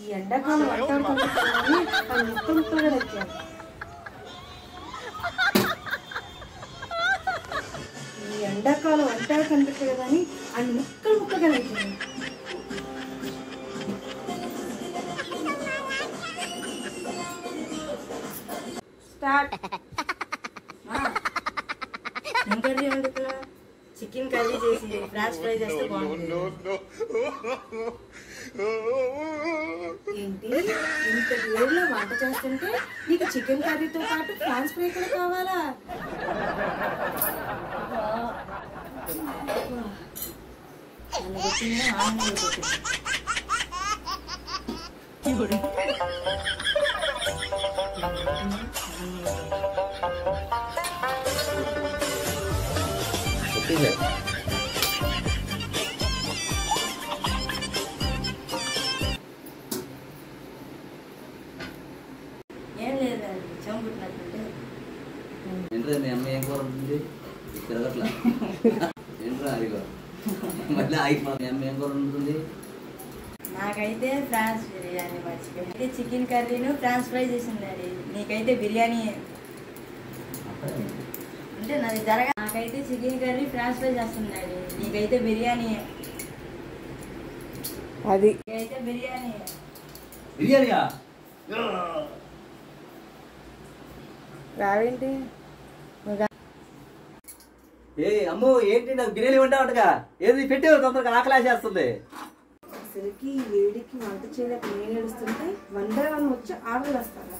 ఈ ఎండాకాలం వంటాడుకుంటున్నారని అది ముక్కలుగా నచ్చాను. ఈ ఎండాకాలం వంటాడు కనిపించలేదని అది ముక్కలుగా నచ్చాను. స్టార్ట్. ఏం కర్రీ వండుతున్నా? చికెన్ కర్రీ చేసి ఫ్రాన్స్ ఫ్రై చేస్తే బాగుంటుంది. ఏంటి ఇంత వేడిలో వంట చేస్తుంటే నీకు చికెన్ కర్రీతో పాటు ఫ్రాన్స్ ఫ్రై కూడా కావాలా? ఏం లేదండి, చంపుతున్నట్టుంటే. ఏంట్రా మీ అమ్మ ఏం కూర ఉంటుంది? తిరగట్లా ఏంట్రా అదిగో మళ్ళీ ఆగిపో. మీ అమ్మ ఏం కూర ఉంటుంది? నాకైతే ఫ్రాన్స్ బిర్యానీ మర్చిపోయింది. చికెన్ కర్రీను ఫ్రాన్స్ ఫ్రై చేసిందండి. నీకైతే బిర్యానీ అంటే నాది జరగ. నాకైతే చికెన్ కర్రీ ఫ్రాన్స్ ఫ్రై చేస్తుందండి. నీకైతే బిర్యానీ. అది అయితే బిర్యానీ. బిర్యానీయా? రావేంటి? ఏ అమ్మో ఏంటి నాకు బిర్యానీ ఉంటావుగా? ఏది పెట్టే తొందరగా ఆకలేసేస్తుంది. అసలుకి వేడికి వంట చేయలేక నేను ఏడుస్తుంటే 1 by 1 వచ్చి ఆర్డర్ వేస్తాను.